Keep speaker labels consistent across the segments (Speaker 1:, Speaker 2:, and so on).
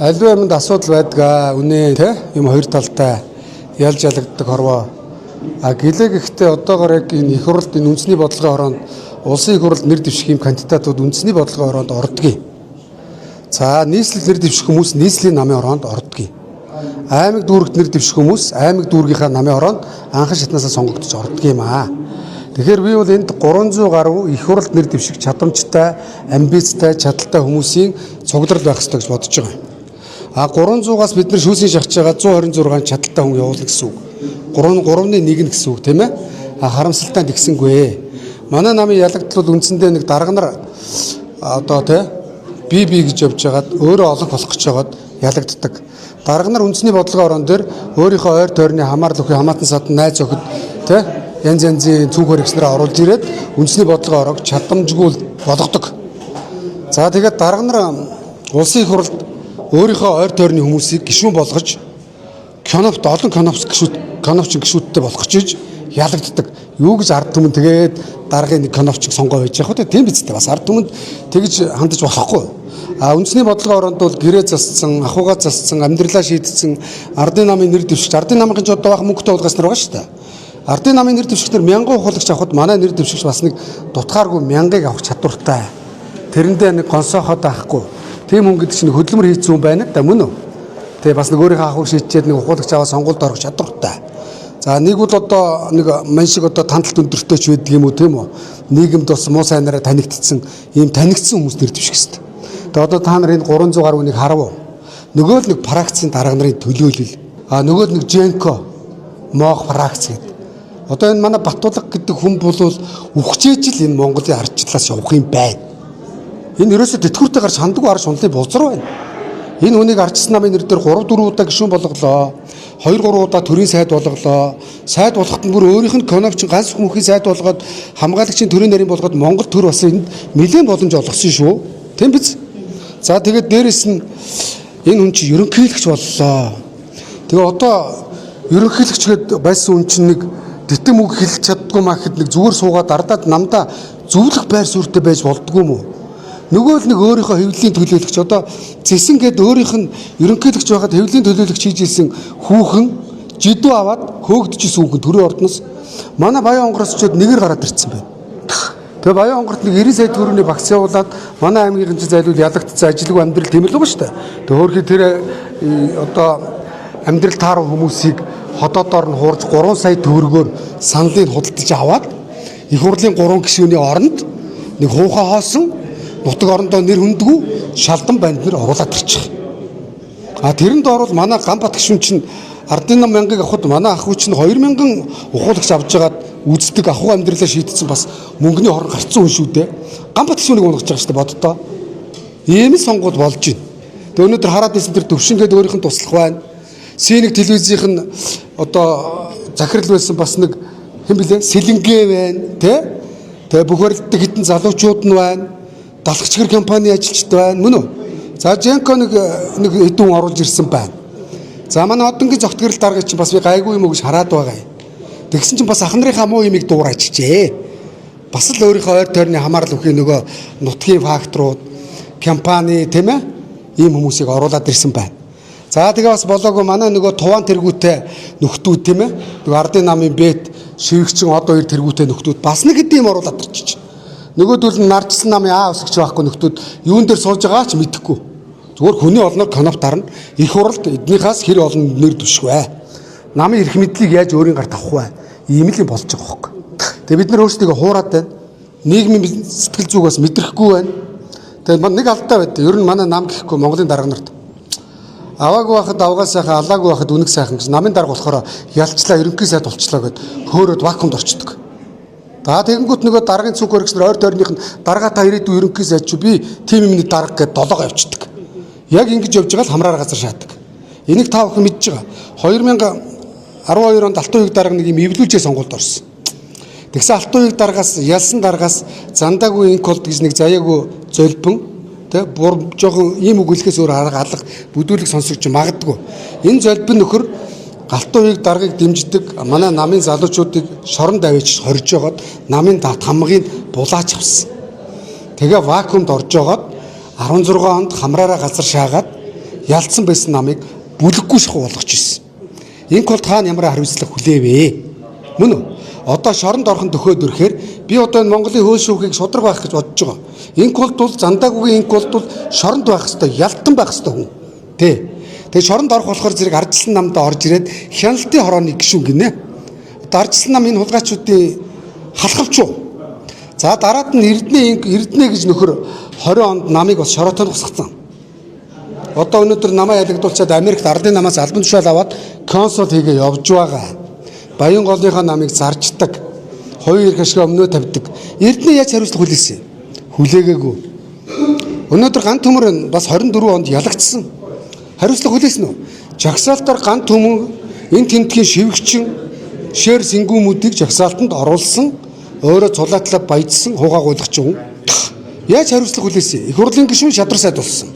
Speaker 1: Аливаа юмд асуудал байдаг. Үнэ те юм хоёр талтай ялж ялагддаг хорвоо. Гэлээ гэхдээ одоогоор яг энэ их хурлд энэ үндэсний бодлогын хороонд улсын их хурлд нэр дэвших юм кандидатууд үндэсний бодлогын хороонд ордгийг. За нийслэл нэр дэвших хүмүүс нийслэлийн намын хороонд ордгийг. Аймаг дүүрэгт нэр дэвших хүмүүс аймаг дүүргийнхаа намын хороонд анхан шатнаасаа сонгогдож ордог юм аа. Тэгэхээр би бол энд 300 гаруй их хурлд нэр дэвших чадамжтай, амбицтай, чадaltaй хүмүүсийн цугларал байх ёстой гэж бодож байгаа. 300-аас бид нар шүүсийн шахаж байгаа 126 чадaltaй хүн явуулна гэсэн үг. 3-1 гэсэн үг тийм ээ. Харамсалтай тэгсэнгүй. Манай намын ялагдтал бол үндсэндээ нэг дарга нар одоо тий би гэж явж байгаад өөрөө олонх болох гэж байгаад ялагддаг. Дарга нар үндэсний бодлогын орон дээр өөрийнхөө ойр тойрны хамаарал өхий хамаатан садан найз охид тий янз янзын цүнх хөргснэрээ оруулж ирээд үндэсний бодлогын ороог чадамжгүй болгодог. За тэгээд дарга нар улсын их хурлд өөрийнхөө ойр тойрны хүмүүсийг гишүүн болгож Конопт олон коновч гишүүдтэй болгож иж ялагддаг. Юу гэж ард түмэн тэгээд даргын нэг коновчиг сонгоо байж явах үү? Тийм биз дээ. Бас ард түмэнд тэгж хандаж болохгүй. Үндэсний бодлогын оронд бол гэрээ зассан, ахуйгаа зассан, амьдралаа шийдсэн, ардын намын нэр дэвшигч, ардын намын ч одоо бахан мөнгөтэй уулгаас нар байгаа шүү дээ. Ардын намын нэр дэвшигчдэр 1000 ухуулагч авахд манай нэр дэвшигч бас нэг дутгааргүй 1000-ыг авах чадвартай. Тэрэндээ нэг гонсоохоод авахгүй. Тийм хүн гэдэг чинь хөдөлмөр хийцэн хүн байна да мөн үү? Тэгээ бас нэг өөрийнхөө ахуйг шийдчихэд нэг ухуулагч аваа сонгуульд орох чадвартай. За нэг бол одоо нэг мань шиг одоо тандалт өндөртэй ч байдаг юм уу тийм үү? Нийгэмд бас муу сайнараа танигдсан ийм танигдсан хүмүүс нэр дэвших хэрэгтэй. Тэгээ одоо та нар энэ 300 гаруй нэг харав. Нөгөө л нэг фракцийн дарга нарын төлөөлөл. Нөгөө л нэг Женко моох фракц гэдэг. Одоо энэ манай Батулга гэдэг хүн бол үхчээж л энэ Монголын ардчлалаас явах юм байна. Энэ ерөөсө тэтгэвртэй гарч ханддаг арга шунлын бузар байна. Энэ хүнийг ардчсан намын нэр дээр 3-4 удаа гишүүн болголоо. 2-3 удаа төрийн сайд болголоо. Сайд болоход нь бүр өөрийнх нь коновч ганц хүмүүхийн сайд болгоод хамгаалагчийн төрийн нарийн болгоод Монгол төр бас энд нэлээд боломж олгосон шүү. Тийм биз? За тэгээд дээрэс нь энэ хүн чи ерөнхийлөгч боллоо. Тэгээ одоо ерөнхийлөгч гээд байсан хүн чинь нэг титэм үг хэлж чаддгүй махэд нэг зүгээр суугаад ардаад намдаа зөвлөх байр суурьтай байж болдгоо юм уу? Нөгөө л нэг өөрийнхөө хэвлэлийн төлөөлөгч одоо зэсэн гээд өөрийнх нь ерөнхийлөгч байхад хэвлэлийн төлөөлөгч хийж ирсэн хүүхэн жидүү аваад хөөгдөжсэн хүүхэн төрийн ордноос манай Баян онгороос ч нэгээр гараад ирсэн байна. Тэгээ Баян онгорт нэг 90 сая төгрөгийн багц явуулаад манай аймгийн зайлуул ялагдсан ажилгүй амьдрал тэмэлгүй ба штэ. Тэгээ хөөрхий тэр одоо амьдрал таарах хүмүүсийг ходоодоор нь хуурж 3 сая төгрөгөөр саналыг худалдаж аваад их хурлын 3 гишүүний оронд нэг хуухаа хоосон нутаг орондоо нэр хүндгүү шалдан банд нэр оруулаад ирчих. Тэрэнд орвол манай Ганбат гишүүн чинь ардын нам 1000-ыг авахд манай ах хүү чинь 2000 ухуулагч авч жагаад үздэг ахуй амьдралаа шийдсэн бас мөнгөний хорон гарцсан хүн шүү дээ. Ганбат гишүүнийг унгаж байгаа шүү дээ боддоо. Ийм сонгуул болж байна. Тэгээ өнөөдөр хараад байсан тэр төвшингээд өөрийнх нь туслах байна. Синийг телевизийнх нь одоо захирал байсан бас нэг хэн блэ? Сэлэнгээ байна, тэ? Тэгээ бүх барилддаг хитэн залуучууд нь байна. Далхчгэр компани ажилчид байна мөн үү? За Женко нэг хэдэн оруулж ирсэн байна. За манай одонгийн зогтгөрөл дарга чинь бас би гайгүй юм уу гэж хараад байгаа юм. Тэгсэн чинь бас ах нарын муу юмыг дуурайчихжээ. Бас л өөрийнхөө ойр тойрны хамаарал өхий нөгөө нутгийн факторууд, компани тийм ээ? Ийм хүмүүсийг оруулаад ирсэн байна. За тэгээ бас болоогүй манай нөгөө туван тэргүүтэй нөхдүүд тийм ээ? Нөгөө ардын намын бэт шивгчин од хоёр тэргүүтэй нөхдүүд бас нэг хэдийн юм оруулаад ирчих. Нөгөөдөл нь нарчсан намын өсгч байхгүй нөхдүүд юун дээр сууж байгаа ч мэдэхгүй. Зүгээр хүний олноор конопт дарна. Их хурлд эднийхээс хэр олон нэр дэвших вэ? Намын эрх мэдлийг яаж өөрийн гарт авах вэ? Ийм л болж байгаа хөөхгүй. Тэгээ бид нар өөрсдөө хуураад байна. Нийгмийн сэтгэл зүгээс мэдрэхгүй байна. Тэгээ нэг алдаа байдаг. Ер нь манай нам гэхгүй Монголын дарга нарт. Аваагүй байхад авгаа сайхан, алаагүй байхад үнэг сайхан гэж намын дарга болохоор ялцлаа ерөнхий сайд болчлоо гэд хөөрөөд вакуумд орчдөг. Тэгэнгүүт нөгөө даргын цүнх хөргснөр ойр тойрных нь дарга та ирээдүй ерөнхий сайд чи би тим юмны дарга гэдээ долоогоо явчихдаг. Яг ингэж явж байгаа л хамраар газар шаадаг. Энийг та бүхэн мэдж байгаа. 2012 онд Алтан уяг дарга нэг юм эвлүүлжээ сонгуульд орсон. Тэгсэн Алтан уяг даргаас ялсан даргаас зандаагүй инколд гэж нэг заяагүй золбон тэ бур жоохон ийм үг хэлэхээс өөр арга алга бүдүүлэг сонсогч магадгүй. Энэ золбон нөхөр Алтан уяг даргыг дэмждэг манай намын залуучуудыг шоронд авчиж хорж жогоод намын хамгаыг булаач авсан. Тэгээ вакуумд орж жогоод 16 онд хамраараа газар шаагаад ялцсан байсан намыг бүлэггүй шахуу болгож ирсэн. Инколд хаана ямар хариуцлага хүлээвэ? Мөн үү? Одоо шоронд орхон төхөөд ирэхээр би одоо энэ Монголын хөл шүүхийг шудраг байх гэж бодож байгаа. Инколд бол зандаагүйн инколд бол шоронд байх хэвээр ялтан байх хэвээр хүн. Тэ. Тэгээ шоронд орох болохоор зэрэг ардчилсан намдаа орж ирээд хяналтын хорооны гишүүн гинэ. Одоо ардчилсан нам энэ хулгайчуудын халахвч уу? За дараад нь Эрдэнэ гэж нөхөр 20 онд намыг бас шороотойд тусгацсан. Одоо өнөөдөр намаа ялагдуулчаад Америкт ардын намаас албан тушаал аваад консул хийгээ явж байгаа. Баян голынхаа намыг зарждаг. Хоёр их ашиг өмнөө тавьдаг. Эрдэнэ яаж хариуцлага хүлээсэн? Хүлээгээгүй. Өнөөдөр ганц төмөр бас 24 онд ялагдсан. Хариуцлага хүлээсэн үү? Жагсаалтаар ганц төмөр энэ тэмдгийн шивгчин шэр сэнгүүмүүдийг жагсаалтанд оруулсан. Өөрөө цулаатлаа баяжсан хугаагуулгач юм. Яаж хариуцлага хүлээсэн? Их хурлын гишүүн шадар сайд болсон.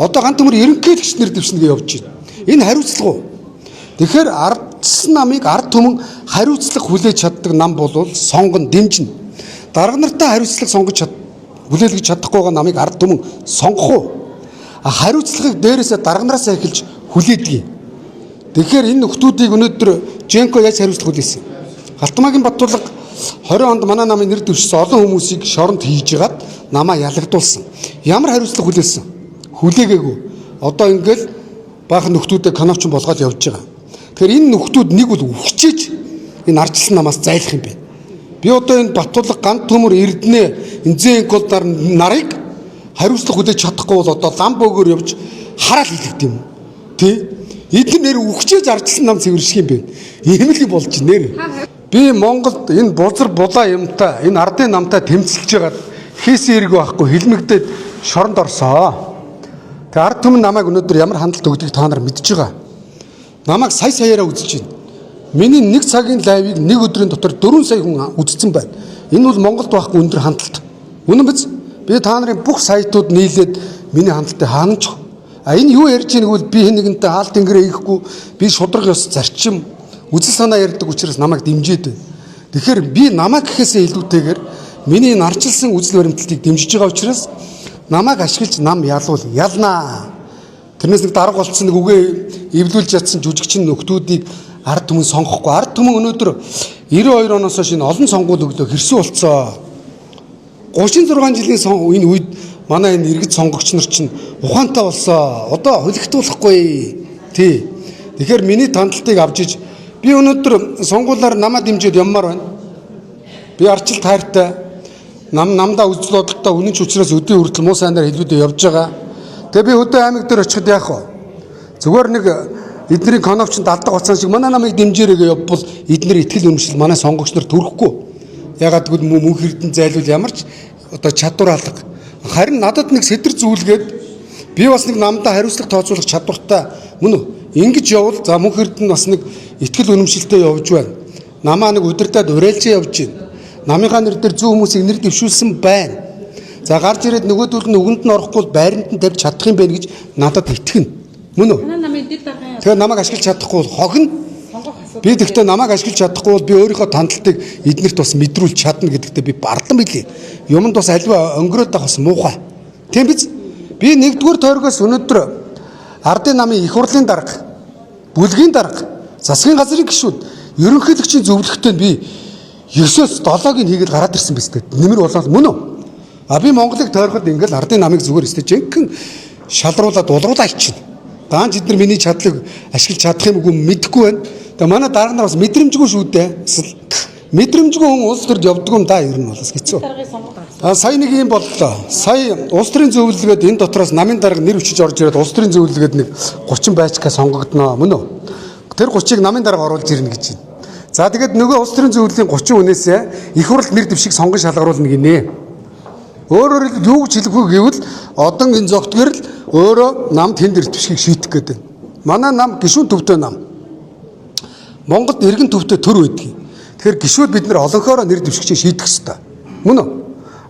Speaker 1: Одоо ганц төмөр ерөнхийлөгч нэр дэвшнэгээ явж байна. Энэ хариуцлага уу? Тэгэхээр ардсан намыг ард түмэн хариуцлага хүлээж чаддаг нам бол сонгон дэмжинэ. Дарга нартай хариуцлага сонгож хүлээлгэж чадахгүй байгаа намыг ард түмэн сонгох уу? Хариуцлагыг дээрээсээ дарга нараас эхэлж хүлээдэг. Тэгэхээр энэ нөхдүүдийг өнөөдөр Женко яаж хариуцлага хүлээсэн? Халтмаагийн Баттулга 20 онд манай намын нэр дэвшсэн олон хүмүүсийг шоронд хийж гаад намаа ялагдуулсан. Ямар хариуцлага хүлээсэн? Хүлээгээгүй. Одоо ингээл баахан нөхдүүдээ канавчин болгоод явж байгаа. Тэгэхээр энэ нөхдүүд нэг бол үхчихэж энэ ардчилсан намаас зайлах юм бэ. Би одоо энэ Баттулга ганц төмөр Эрдэнэ энзэн колдар нарыг хариуцлага хүлээж чадахгүй бол одоо лам бөөгөр явж хараал хийлэгдэв юм. Тэ? Эдгээр нэр үхчихэж ардчилсан нам цэвэрших юм бэ. Ийм л болж нэр. Би Монголд энэ бузар булаа юмтай энэ ардын намтай тэмцэлж байгаад хийсэн хэрэг байхгүй хилмигдээд шоронд орсоо. Тэгээ ард түмэн намайг өнөөдөр ямар хандлт өгдгийг та нар мэдж байгаа. Намайг саяараа үзэж байна. Миний нэг цагийн лайвыг нэг өдрийн дотор 4 сая хүн үзсэн байна. Энэ бол Монголд байхгүй өндөр хандлт. Үнэн биз? Би та нарын бүх сайтууд нийлээд миний хандлтыг хаанч. Энэ юу ярьж байгааг бол би хэн нэгэнтэй хаалт тэнгэрээ хийхгүй, би шудраг ёс зарчим, үзэл санаа ярьдаг учраас намайг дэмжиж байна. Тэгэхээр би намайг гэхээсээ илүүтэйгээр миний нарчилсан үзэл баримтлалыг дэмжиж байгаа учраас намайг ашиглаж нам ялнаа. Тэрнээс нэг дарга болцсон нэг үгээ эвлүүлж ятсан жүжигчин нөхдүүдийг ард түмэн сонгохгүй. Ард түмэн өнөөдөр 92 оноос хойш энэ олон сонгуул өглөө хэрсэн болцоо. 36 жилийн энэ үед манай энэ иргэд сонгогч нар чинь ухаантай болсоо. Одоо хөлөгтүүлэхгүй. Тий. Тэгэхээр миний тандалтыг авч иж би өнөөдөр сонгуулаар намаа дэмжиж яммаар байна. Би арчил тайртай намдаа үзэл бодолтой үнэн ч учраас өдөө хүртэл муу сайнаар хэлбүүдээ явж байгаа. Тэгээ би өдөө аймаг дээр очиход яах вэ? Зүгээр нэг эдний конопчнд алдаг уцаан шиг манай намыг дэмжээрэй явбал эдний итгэл үнэмшил манай сонгогч нар төрөхгүй. Ягаад гэвэл мөнх эрдэнэ зайлуул ямар ч одоо чадвар алга. Харин надад нэг сэтэр зүйлгээд би бас нэг намдаа хариуцлага тооцоолох чадвартай мөн үү? Ингэж явбал за мөнх эрдэнэ бас нэг итгэл үнэмшилтэй явж байна. Намаа нэг удирдаад уриалж явж байна. Намынхаа нэр дээр зүүн хүмүүсийг нэр дэвшүүлсэн байна. За гарч ирээд нөгөөдөл нь үгэнд нь орохгүй байранд нь тавьж чадах юм байна гэж надад итгэнэ. Мөн үү? Тэгэхээр намайг ашиглаж чадахгүй бол хохно. Би тэгтээ намайг ашиглаж чадахгүй бол би өөрийнхөө тандалтыг эднэрт бас мэдрүүлж чадна гэдэгтээ би бардам билий. Юмд бас альва өнгөрөөд байх бас муухай. Тийм биз? Би нэгдүгээр тойргоос өнөөдөр ардын намын их хурлын дарга, бүлгийн дарга, засгийн газрын гишүүд, ерөнхийлөгчийн зөвлөлтөнд би 9-өөс 7-ыг хийгээд гараад ирсэн биз дээ. Нэмэр болоод мөн үү? Би Монголыг тойроход ингээл ардын намыг зүгээр өстэй жинхэнэ шалруулаад улруулаа ичнэ. Даанч эдгээр миний чадлыг ашиглаж чадах юм уу мэдэхгүй байна. Тэгээ манай дарга нар бас мэдрэмжгүй шүү дээ. Мэдрэмжгүй хүн улс төрд явдаг юм да ер нь бол хэцүү. Сая нэг юм боллоо. Сая улс төрийн зөвлөлгээд энэ дотроос намын дарга нэр өчөж орж ирээд улс төрийн зөвлөлгээд нэг 30 байцгаа сонгогдноо мөн үү? Тэр 30-ыг намын дарга оруулж ирнэ гэж байна. За тэгээд нөгөө улс төрийн зөвлөлийн 30 хүнээсээ их хурлд нэр дэвшиг сонгон шалгаруулна гинэ. Өөрөөр юу гэж хэлэх вэ гэвэл одон энэ зогтгөр л өөрөө нам тэнд нэр дэвшгийг шийдэх гэдэг. Манай нам гишүүн төвтэй нам. Монголд иргэн төвтэй төр байдаг. Тэгэхээр гишүүд бид нар олонхоороо нэр дэвшигчийг шийдэх ёстой. Мөн үү?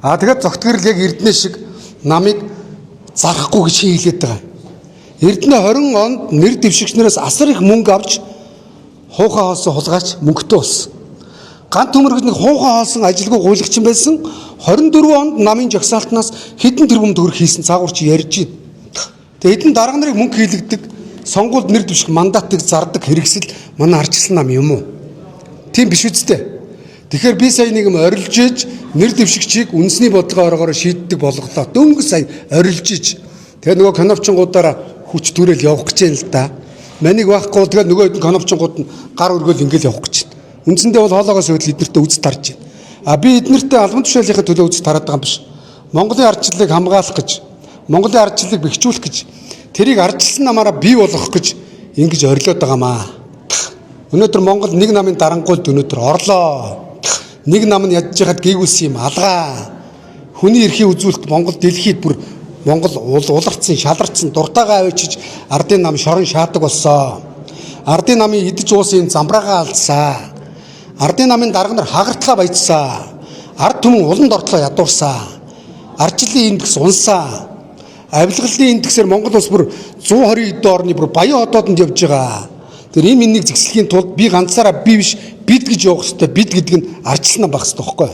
Speaker 1: Тэгээд зогтгөр л яг Эрдэнэ шиг намыг зарахгүй гэж хэлээд байгаа. Эрдэнэ 20 онд нэр дэвшигчнээс асар их мөнгө авч хуухаа хоолсон хулгайч мөнгөтэй болсон. Ганц төмөр гэж нэг хуухаа хоолсон ажилгүй гуйлагч байсан. 24 онд намын жагсаалтнаас хэдэн тэрбум төгрөг хийсэн цаагуурч ярьж байна. Тэгээ эдэн дарга нарыг мөнгө хийлэгдэг, сонгуульд нэр дэвших мандатыг зардаг хэрэгсэл манай ардчилсан нам юм уу? Тийм биш үсттэй. Тэгэхээр би сая нэг юм орилж иж нэр дэвшигчийг үндэсний бодлогоороо шийддэг болголоо. Дөнгөж сая орилж иж. Тэгээ нөгөө конопчингуудаараа хүч төрөл явах гэж юм л да. Манийг байхгүй тэгээд нөгөө хэдэн конопчингууд нь гар өргөөл ингээл явах гэж байна. Үндсэндээ бол хоолоогоос үүдл эднэртээ үз тарж байна. А би эднэртээ албан тушаалынхаа төлөө үз тараад байгаа юм биш. Монголын ардчлалыг хамгаалах гэж, Монголын ардчлалыг бэхжүүлэх гэж, тэрийг ардчилсан намаараа бий болгох гэж ингэж орилоод байгаамаа. Өнөөдөр Монгол нэг намын дарангуйлд өнөөдөр орлоо. Нэг нам нь ядж хаад гээгүүлсэн юм алгаа. Хүний эрхийн үзүүлэлт Монгол дэлхийд бүр Монгол уларцсан, шаларцсан, дуртайгаа авчиж ардын нам шорон шаадаг болсон. Ардын намын идэж уусын замбраагаа алдсан. Ардын намын дарга нар хагартлаа баяжсан. Ард түмэн уланд ортлоо ядуурсан. Ардчлалын индекс унсан. Авилгалын индексээр Монгол улс бүр 120 эд орны бүр баян хотоодонд явж байгаа. Тэр энэ минийг зэгслэхийн тулд би ганцаараа би биш бид гэж явах хэрэгтэй. Бид гэдэг нь ардчилсан багс тоххой.